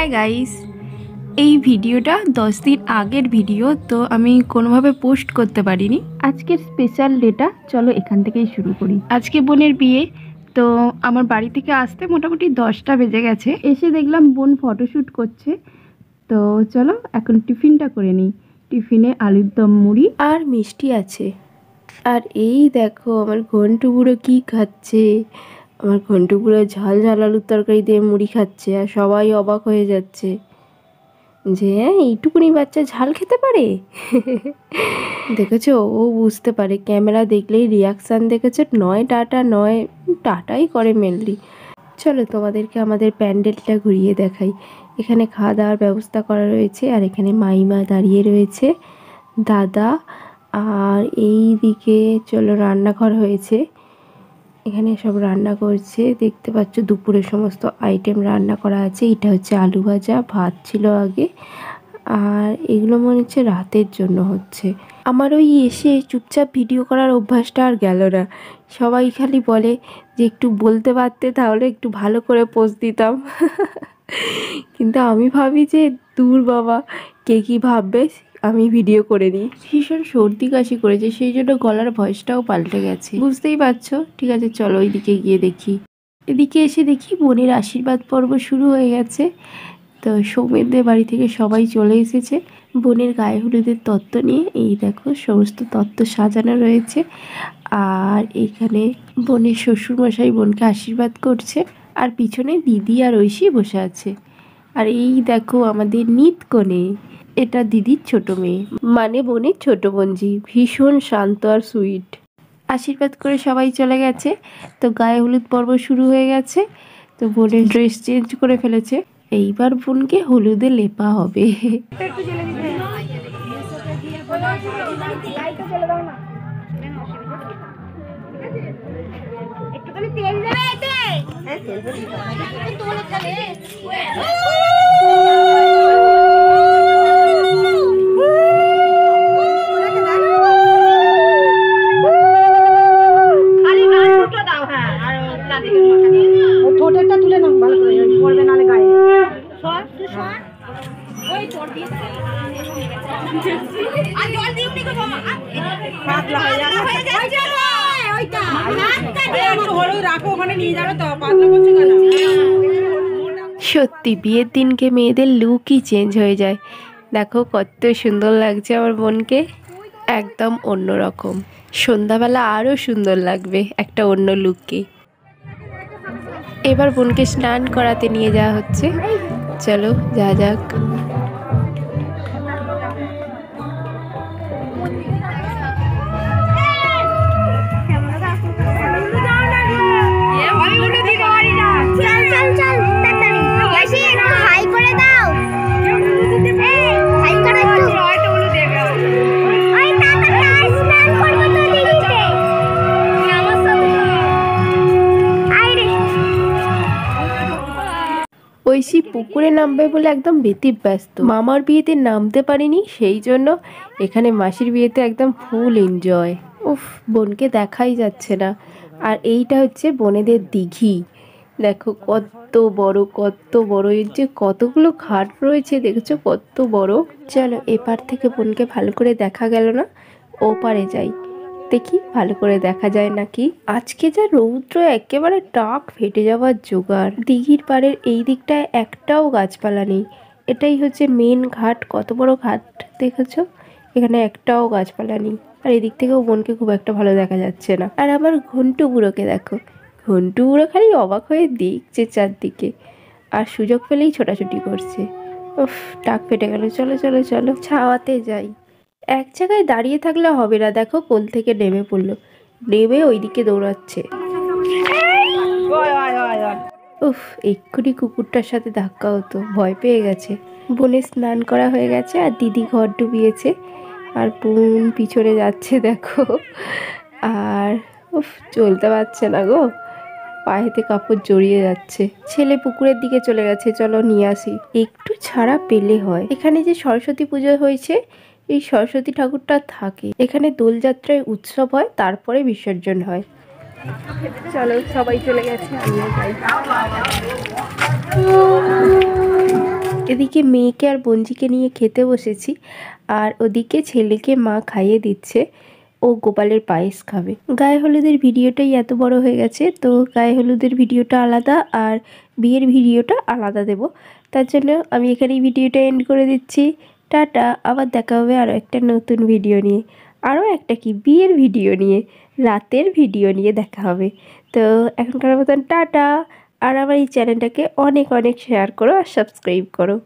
Hi guys, এই ভিডিওটা 10 দিন আগের ভিডিও, তো আমি কোনোভাবে পোস্ট করতে পারিনি। আজকের স্পেশাল ডেটা চলো এখান থেকেই শুরু করি। আজকে বোনের বিয়ে, তো আমার বাড়ি থেকে আসতে মোটামুটি 10টা বেজে গেছে। এসে দেখলাম বোন ফটোশ্যুট করছে, তো চলো এখন টিফিনটা করে নিই। টিফিনে আলুর দম, মুড়ি আর মিষ্টি আছে। আর এই দেখো আমার ঘন্টু বুড়ো কী খাচ্ছে। আমার ঘন্টু বুড়ো ঝাল ঝাল আলুর তরকারি দিয়ে মুড়ি খাচ্ছে, আর সবাই অবাক হয়ে যাচ্ছে যে হ্যাঁ এইটুকুনি বাচ্চা ঝাল খেতে পারে। দেখেছো, ও বুঝতে পারে, ক্যামেরা দেখলেই রিয়াকশান দেখেছো, নয় টাটা নয় টাটাই করে মেনলি। চলো তোমাদেরকে আমাদের প্যান্ডেলটা ঘুরিয়ে দেখাই। এখানে খাওয়া দাওয়ার ব্যবস্থা করা রয়েছে, আর এখানে মাইমা দাঁড়িয়ে রয়েছে, দাদা, আর এই দিকে চলো রান্নাঘর হয়েছে। এখানে সব রান্না করছে, দেখতে পাচ্ছ দুপুরে সমস্ত আইটেম রান্না করা আছে। এটা হচ্ছে আলু ভাজা, ভাত ছিল আগে, আর এগুলো মনে হচ্ছে রাতের জন্য হচ্ছে। আমার ওই এসে চুপচাপ ভিডিও করার অভ্যাসটা আর গেল না। সবাই খালি বলে যে একটু বলতে পারতে তাহলে একটু ভালো করে পোজ দিতাম। কিন্তু আমি ভাবি যে দূর বাবা, কে কী ভাববে, আমি ভিডিও করে নিই। ভীষণ সর্দি কাশি করেছে, সেই জন্য গলার ভয়েসটাও পাল্টে গেছে, বুঝতেই পারছো। ঠিক আছে, চলো ওইদিকে গিয়ে দেখি। এদিকে এসে দেখি বোনের আশীর্বাদ পর্ব শুরু হয়ে গেছে। তো সৌমেনদের বাড়ি থেকে সবাই চলে এসেছে বোনের গায়ে হলুদের তত্ত্ব নিয়ে। এই দেখো সমস্ত তত্ত্ব সাজানো রয়েছে, আর এখানে বোনের শ্বশুরমশাই বোনকে আশীর্বাদ করছে, আর পিছনে দিদি আর ঐশী বসে আছে। আর এই দেখো আমাদের নিত কনে, এটা দিদির ছোট মেয়ে, মানে বোনের ছোট বোনজি, ভীষণ শান্ত আর সুইট। আশীর্বাদ করে সবাই চলে গেছে। তো গায়ে হলুদ পর্ব শুরু হয়ে গেছে। তো বোনের ড্রেস চেঞ্জ করে ফেলেছে, এইবার বোনকে হলুদে লেপা হবে। ঠোঁটেরটা তুলে নাও ভালো করে, পড়বে নালে গায়ে। সত্যি বিয়ের দিনকে মেয়েদের লুকই চেঞ্জ হয়ে যায়। দেখো কত সুন্দর লাগছে আমার বোনকে, একদম অন্যরকম। সন্ধ্যাবেলা আরও সুন্দর লাগবে একটা অন্য লুককে। এবার বোনকে স্নান করাতে নিয়ে যাওয়া হচ্ছে, চলো যা যাক। ঐশী পুকুরে নামবে বলে একদম ব্যতিব্যস্ত, মামার বিয়েতে নামতে পারিনি, সেই জন্য এখানে মাসির বিয়েতে একদম ফুল এনজয়। উফ, বোনকে দেখাই যাচ্ছে না। আর এইটা হচ্ছে বোনেদের দিঘি, দেখো কত বড় কত বড়, এর যে কতগুলো ঘাট রয়েছে দেখেছো কত বড়। চলো এপার থেকে বোনকে ভালো করে দেখা গেল না, ওপারে যাই, দেখি ভালো করে দেখা যায় নাকি। আজকে যা রৌদ্র, একেবারে টাক ফেটে যাওয়ার জোগাড়। দিঘির পাড়ের এই দিকটায় একটাও গাছপালা নেই, এটাই হচ্ছে মেন ঘাট। কত বড় ঘাট দেখেছো, এখানে একটাও গাছপালা নেই। আর এদিক থেকেও বোনকে খুব একটা ভালো দেখা যাচ্ছে না। আর আমার ঘন্টু বুড়োকে দেখো, ঘন্টু বুড়ো খালি অবাক হয়ে দেখছে চারদিকে, আর সুযোগ পেলেই ছোটাছুটি করছে। উফ, টাক ফেটে গেল। চলো চলো চলো ছাওয়াতে যাই। এক জায়গায় দাঁড়িয়ে থাকলে হবে না, দেখো কোল থেকে নেমে পড়লো, নেমে ওইদিকে দৌড়াচ্ছে। উফ, এক্ষুনি কুকুরটার সাথে ধাক্কা হতো, ভয় পেয়ে গেছে। বোনের স্নান করা হয়ে গেছে, আর দিদি ঘর ডুবিয়েছে, আর বোন পিছনে যাচ্ছে দেখো। আর উফ, চলতে পারছে না গো, পায়েতে কাপড় জড়িয়ে যাচ্ছে। ছেলে পুকুরের দিকে চলে গেছে, চলো নিয়ে আসি। একটু ছাড়া পেলে হয়। এখানে যে সরস্বতী পুজো হয়েছে, এই সরস্বতী ঠাকুরটা থাকে এখানে, দোলযাত্রায় উৎসব হয়, তারপরে বিসর্জন হয়। চলো সবাই চলে গেছে, আমিও যাই। এদিকে মেয়েকে আর বঞ্জিকে নিয়ে খেতে বসেছি, আর ওদিকে ছেলেকে মা খাইয়ে দিচ্ছে, ও গোপালের পায়েস খাবে। গায়ে হলুদের ভিডিওটাই এত বড় হয়ে গেছে, তো গায়ে হলুদের ভিডিওটা আলাদা আর বিয়ের ভিডিওটা আলাদা দেব। তার জন্য আমি এখানেই ভিডিওটা এন্ড করে দিচ্ছি। টাটা, আবার দেখা হবে আরও একটা নতুন ভিডিও নিয়ে, আরও একটা কি বিয়ের ভিডিও নিয়ে, রাতের ভিডিও নিয়ে দেখা হবে। তো এখনকার মতন টাটা। আর আমার এই চ্যানেলটাকে অনেক অনেক শেয়ার করো আর সাবস্ক্রাইব করো।